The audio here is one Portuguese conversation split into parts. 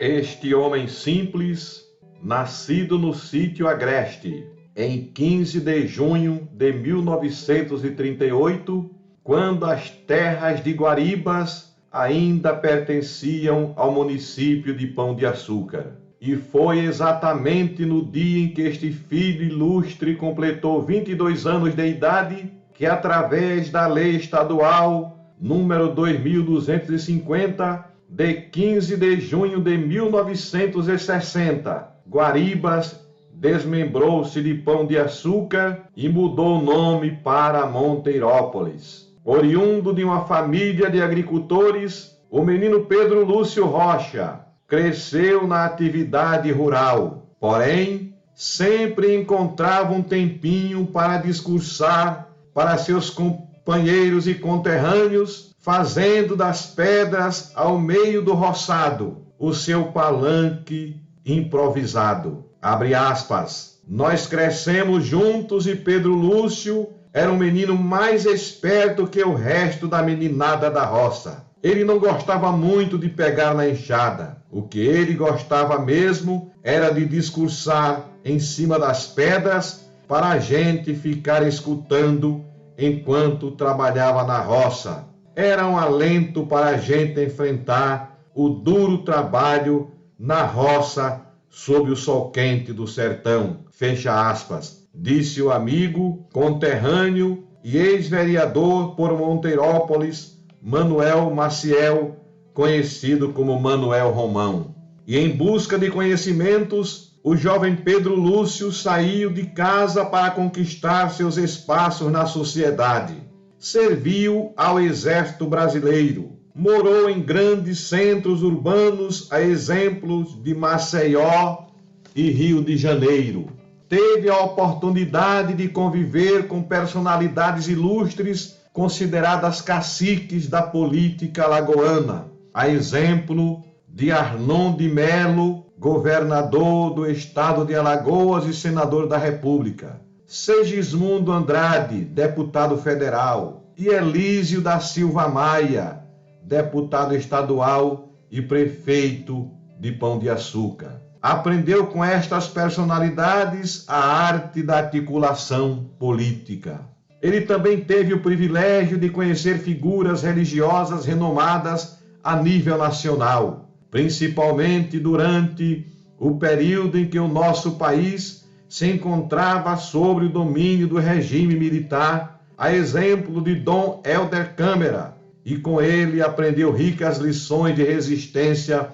Este homem simples, nascido no sítio Agreste, em 15 de junho de 1938, quando as terras de Guaribas ainda pertenciam ao município de Pão de Açúcar. E foi exatamente no dia em que este filho ilustre completou 22 anos de idade que, através da Lei Estadual número 2250, de 15 de junho de 1960, Guaribas desmembrou-se de Pão de Açúcar e mudou o nome para Monteirópolis. Oriundo de uma família de agricultores, o menino Pedro Lúcio Rocha cresceu na atividade rural, porém, sempre encontrava um tempinho para discursar para seus companheiros e conterrâneos, fazendo das pedras ao meio do roçado o seu palanque improvisado. Abre aspas. Nós crescemos juntos e Pedro Lúcio era um menino mais esperto que o resto da meninada da roça. Ele não gostava muito de pegar na enxada. O que ele gostava mesmo era de discursar em cima das pedras para a gente ficar escutando enquanto trabalhava na roça. Era um alento para a gente enfrentar o duro trabalho na roça sob o sol quente do sertão. Fecha aspas. Disse o amigo, conterrâneo e ex-vereador por Monteirópolis, Manuel Maciel, conhecido como Manuel Romão. E em busca de conhecimentos, o jovem Pedro Lúcio saiu de casa para conquistar seus espaços na sociedade. Serviu ao Exército Brasileiro. Morou em grandes centros urbanos, a exemplos de Maceió e Rio de Janeiro. Teve a oportunidade de conviver com personalidades ilustres consideradas caciques da política alagoana, a exemplo de Arnon de Melo, governador do estado de Alagoas e senador da República, Segismundo Andrade, deputado federal, e Elísio da Silva Maia, deputado estadual e prefeito de Pão de Açúcar. Aprendeu com estas personalidades a arte da articulação política. Ele também teve o privilégio de conhecer figuras religiosas renomadas a nível nacional, principalmente durante o período em que o nosso país se encontrava sob o domínio do regime militar, a exemplo de Dom Helder Câmara, e com ele aprendeu ricas lições de resistência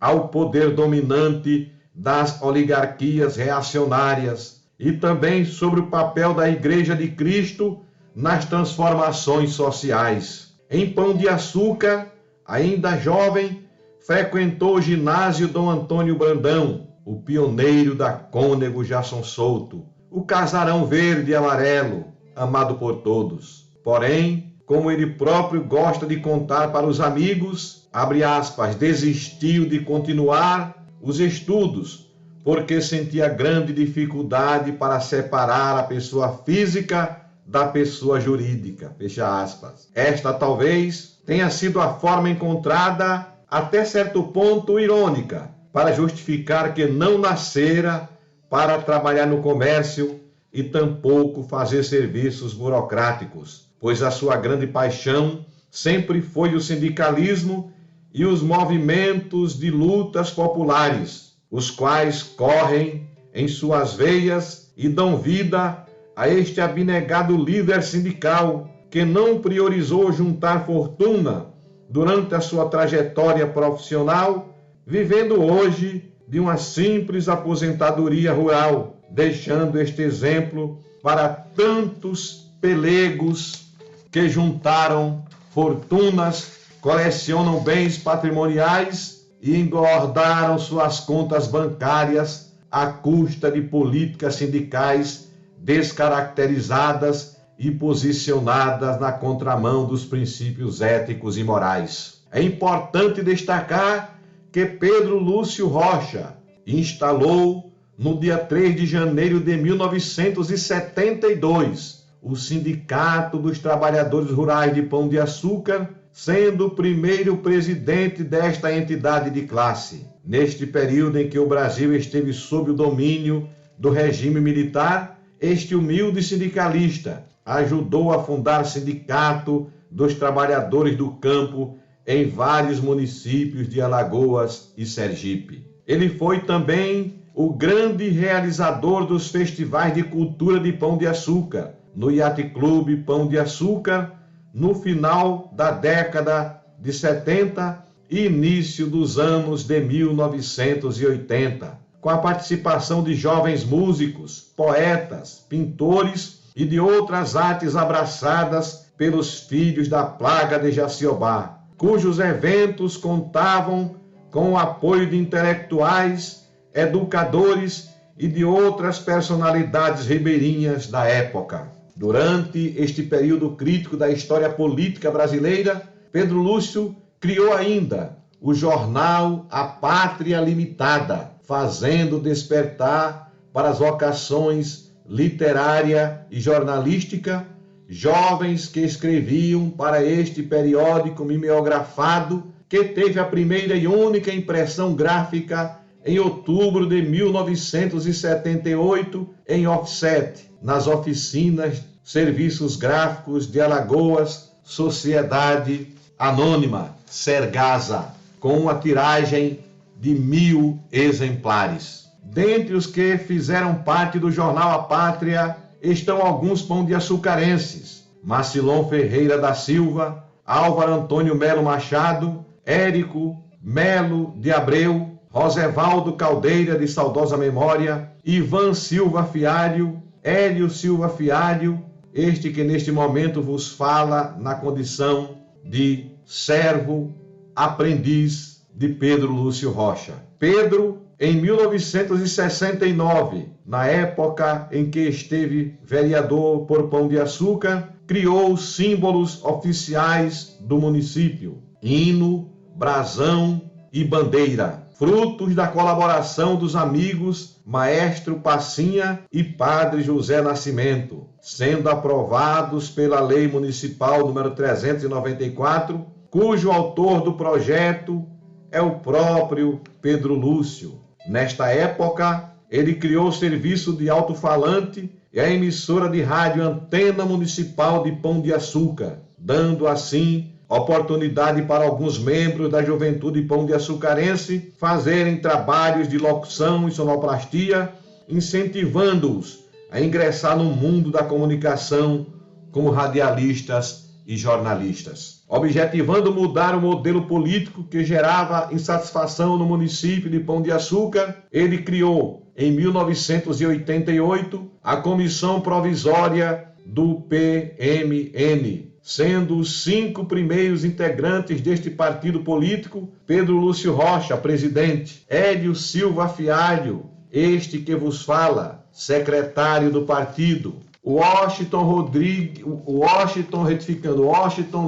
ao poder dominante das oligarquias reacionárias e também sobre o papel da Igreja de Cristo nas transformações sociais. Em Pão de Açúcar, ainda jovem, frequentou o ginásio Dom Antônio Brandão, o pioneiro da Cônego Jason Souto, o casarão verde e amarelo, amado por todos. Porém, como ele próprio gosta de contar para os amigos, abre aspas, desistiu de continuar os estudos, porque sentia grande dificuldade para separar a pessoa física da pessoa jurídica. Fecha aspas. Esta talvez tenha sido a forma encontrada, até certo ponto irônica, para justificar que não nascera para trabalhar no comércio e tampouco fazer serviços burocráticos, pois a sua grande paixão sempre foi o sindicalismo e os movimentos de lutas populares, os quais correm em suas veias e dão vida a este abnegado líder sindical que não priorizou juntar fortuna durante a sua trajetória profissional, vivendo hoje de uma simples aposentadoria rural, deixando este exemplo para tantos pelegos que juntaram fortunas, colecionam bens patrimoniais e engordaram suas contas bancárias à custa de políticas sindicais descaracterizadas e posicionadas na contramão dos princípios éticos e morais. É importante destacar que Pedro Lúcio Rocha instalou, no dia 3 de janeiro de 1972, o Sindicato dos Trabalhadores Rurais de Pão de Açúcar, sendo o primeiro presidente desta entidade de classe. Neste período em que o Brasil esteve sob o domínio do regime militar, este humilde sindicalista ajudou a fundar Sindicato dos Trabalhadores do Campo em vários municípios de Alagoas e Sergipe. Ele foi também o grande realizador dos festivais de cultura de Pão de Açúcar, no Yacht Clube Pão de Açúcar, no final da década de 70 e início dos anos de 1980, com a participação de jovens músicos, poetas, pintores e de outras artes abraçadas pelos filhos da plaga de Jaciobá, cujos eventos contavam com o apoio de intelectuais, educadores e de outras personalidades ribeirinhas da época. Durante este período crítico da história política brasileira, Pedro Lúcio criou ainda o jornal A Pátria Limitada, fazendo despertar para as vocações literária e jornalística jovens que escreviam para este periódico mimeografado, que teve a primeira e única impressão gráfica em outubro de 1978 em offset, nas oficinas Serviços Gráficos de Alagoas, Sociedade Anônima, Sergasa, com uma tiragem de 1000 exemplares. Dentre os que fizeram parte do jornal A Pátria estão alguns pão de açucarenses: Marcilon Ferreira da Silva, Álvaro Antônio Melo Machado, Érico Melo de Abreu, Rosevaldo Caldeira de saudosa memória, Ivan Silva Fialho, Hélio Silva Fialho, este que neste momento vos fala na condição de servo, aprendiz de Pedro Lúcio Rocha. Pedro, em 1969, na época em que esteve vereador por Pão de Açúcar, criou símbolos oficiais do município: hino, brasão e bandeira, frutos da colaboração dos amigos Maestro Passinha e Padre José Nascimento, sendo aprovados pela Lei Municipal número 394, cujo autor do projeto é o próprio Pedro Lúcio. Nesta época, ele criou o serviço de alto-falante e a emissora de rádio Antena Municipal de Pão de Açúcar, dando assim oportunidade para alguns membros da juventude pão de açucarense fazerem trabalhos de locução e sonoplastia, incentivando-os a ingressar no mundo da comunicação como radialistas e jornalistas. Objetivando mudar o modelo político que gerava insatisfação no município de Pão de Açúcar, ele criou, em 1988, a Comissão Provisória do PMN, sendo os 5 primeiros integrantes deste partido político: Pedro Lúcio Rocha, presidente; Hélio Silva Fialho, este que vos fala, secretário do partido; Washington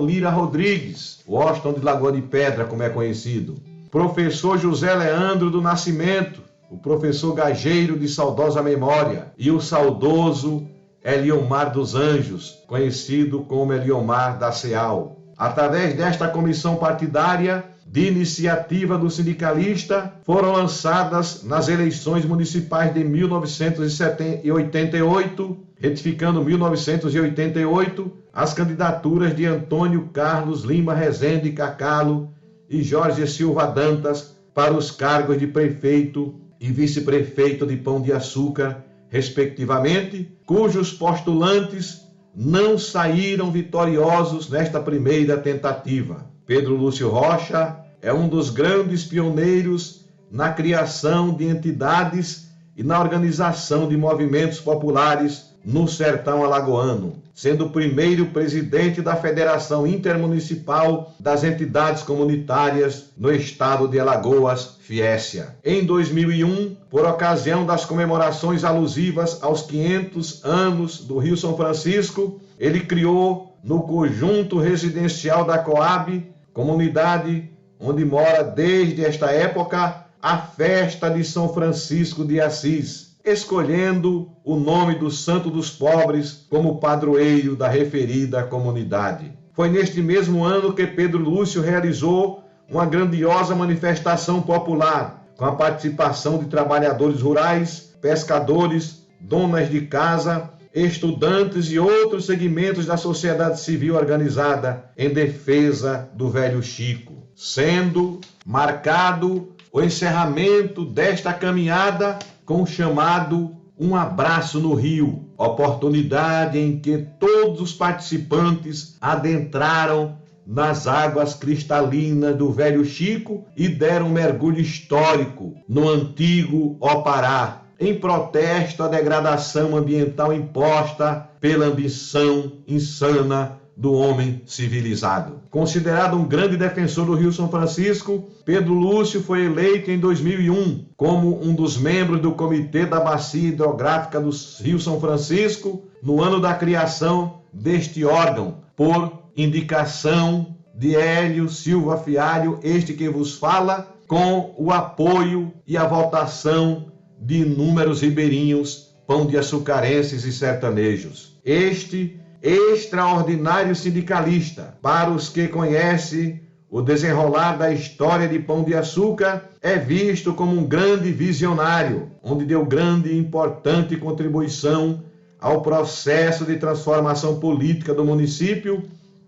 Lira Rodrigues, Washington de Lagoa de Pedra, como é conhecido; professor José Leandro do Nascimento, o professor Gageiro de saudosa memória, e o saudoso Eliomar dos Anjos, conhecido como Eliomar da Ceal. Através desta comissão partidária, de iniciativa do sindicalista, foram lançadas nas eleições municipais de 1988, retificando 1988, as candidaturas de Antônio Carlos Lima Rezende Cacalo e Jorge Silva Dantas para os cargos de prefeito e vice-prefeito de Pão de Açúcar, respectivamente, cujos postulantes não saíram vitoriosos nesta primeira tentativa. Pedro Lúcio Rocha é um dos grandes pioneiros na criação de entidades e na organização de movimentos populares no sertão alagoano, sendo o primeiro presidente da Federação Intermunicipal das Entidades Comunitárias no estado de Alagoas, Fiécia. Em 2001, por ocasião das comemorações alusivas aos 500 anos do Rio São Francisco, ele criou no conjunto residencial da Coab, comunidade onde mora desde esta época, a festa de São Francisco de Assis, escolhendo o nome do Santo dos Pobres como padroeiro da referida comunidade. Foi neste mesmo ano que Pedro Lúcio realizou uma grandiosa manifestação popular, com a participação de trabalhadores rurais, pescadores, donas de casa, estudantes e outros segmentos da sociedade civil organizada em defesa do velho Chico, sendo marcado o encerramento desta caminhada com o chamado Um Abraço no Rio, oportunidade em que todos os participantes adentraram nas águas cristalinas do velho Chico e deram um mergulho histórico no antigo Opará, em protesto à degradação ambiental imposta pela ambição insana do homem civilizado. Considerado um grande defensor do Rio São Francisco, Pedro Lúcio foi eleito em 2001 como um dos membros do Comitê da Bacia Hidrográfica do Rio São Francisco no ano da criação deste órgão, por indicação de Hélio Silva Fialho, este que vos fala, com o apoio e a votação de inúmeros ribeirinhos, pão de açucarenses e sertanejos. Este extraordinário sindicalista, para os que conhecem o desenrolar da história de Pão de Açúcar, é visto como um grande visionário, onde deu grande e importante contribuição ao processo de transformação política do município,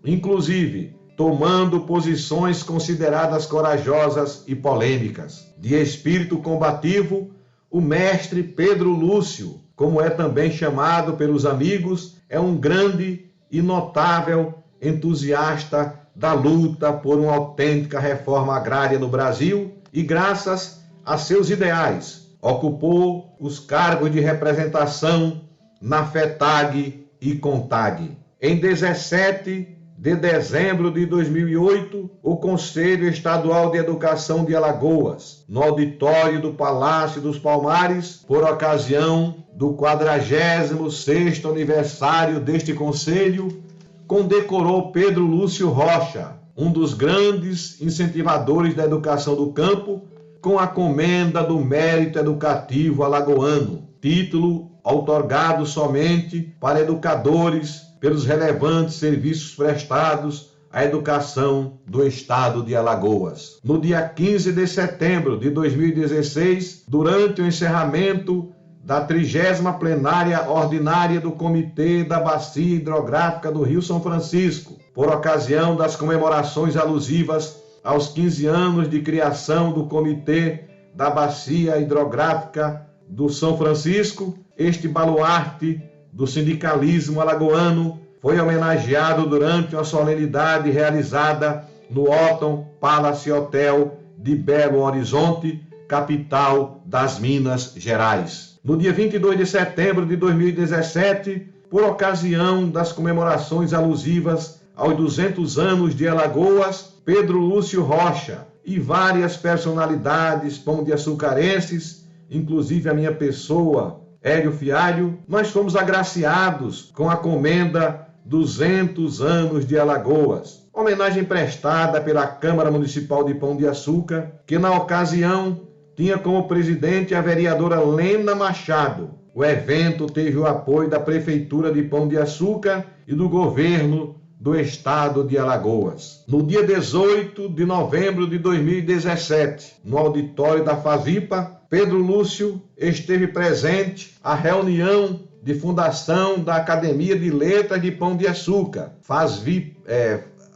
inclusive tomando posições consideradas corajosas e polêmicas. De espírito combativo, o mestre Pedro Lúcio, como é também chamado pelos amigos, é um grande e notável entusiasta da luta por uma autêntica reforma agrária no Brasil e, graças a seus ideais, ocupou os cargos de representação na FETAG e CONTAG. Em 17 de dezembro de 2008, o Conselho Estadual de Educação de Alagoas, no auditório do Palácio dos Palmares, por ocasião do 46º aniversário deste Conselho, condecorou Pedro Lúcio Rocha, um dos grandes incentivadores da educação do campo, com a Comenda do Mérito Educativo Alagoano, título outorgado somente para educadores pelos relevantes serviços prestados à educação do estado de Alagoas. No dia 15 de setembro de 2016, durante o encerramento da 30ª plenária ordinária do Comitê da Bacia Hidrográfica do Rio São Francisco, por ocasião das comemorações alusivas aos 15 anos de criação do Comitê da Bacia Hidrográfica do São Francisco, este baluarte do sindicalismo alagoano foi homenageado durante uma solenidade realizada no Otton Palace Hotel de Belo Horizonte, capital das Minas Gerais. No dia 22 de setembro de 2017, por ocasião das comemorações alusivas aos 200 anos de Alagoas, Pedro Lúcio Rocha e várias personalidades pão de açucarenses, inclusive a minha pessoa, Hélio Fialho, nós fomos agraciados com a comenda 200 anos de Alagoas, homenagem prestada pela Câmara Municipal de Pão de Açúcar, que na ocasião tinha como presidente a vereadora Lena Machado. O evento teve o apoio da Prefeitura de Pão de Açúcar e do governo do estado de Alagoas. No dia 18 de novembro de 2017, no auditório da FAVIPA, Pedro Lúcio esteve presente à reunião de fundação da Academia de Letras de Pão de Açúcar,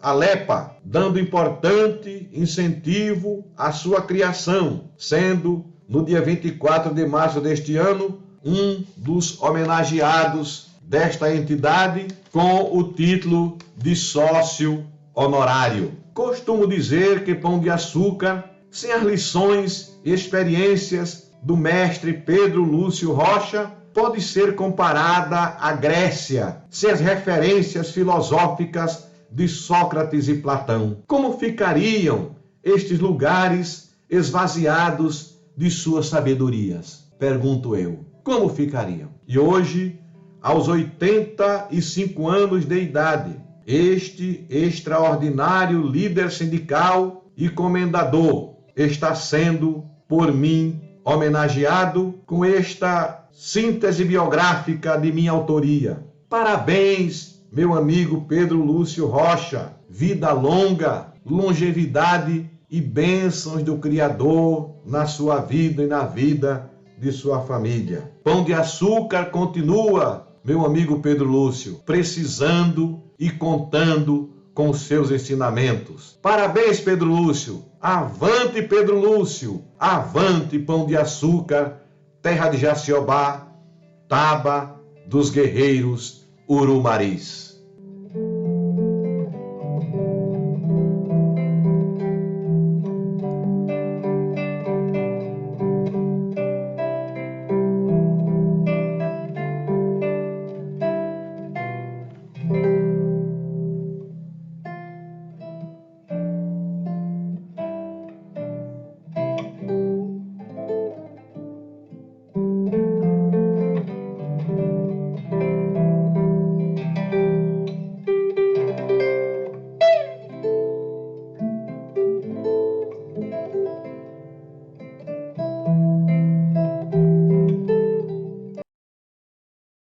ALEPA, dando importante incentivo à sua criação, sendo, no dia 24 de março deste ano, um dos homenageados desta entidade com o título de sócio honorário. Costumo dizer que Pão de Açúcar, sem as lições e experiências do mestre Pedro Lúcio Rocha, pode ser comparada à Grécia, sem as referências filosóficas de Sócrates e Platão. Como ficariam estes lugares esvaziados de suas sabedorias? Pergunto eu. Como ficariam? E hoje, aos 85 anos de idade, este extraordinário líder sindical e comendador está sendo, por mim, homenageado com esta síntese biográfica de minha autoria. Parabéns, meu amigo Pedro Lúcio Rocha. Vida longa, longevidade e bênçãos do Criador na sua vida e na vida de sua família. Pão de Açúcar continua, meu amigo Pedro Lúcio, precisando e contando com os seus ensinamentos. Parabéns, Pedro Lúcio. Avante, Pedro Lúcio. Avante, Pão de Açúcar, terra de Jaciobá, Taba dos Guerreiros, Urumaris.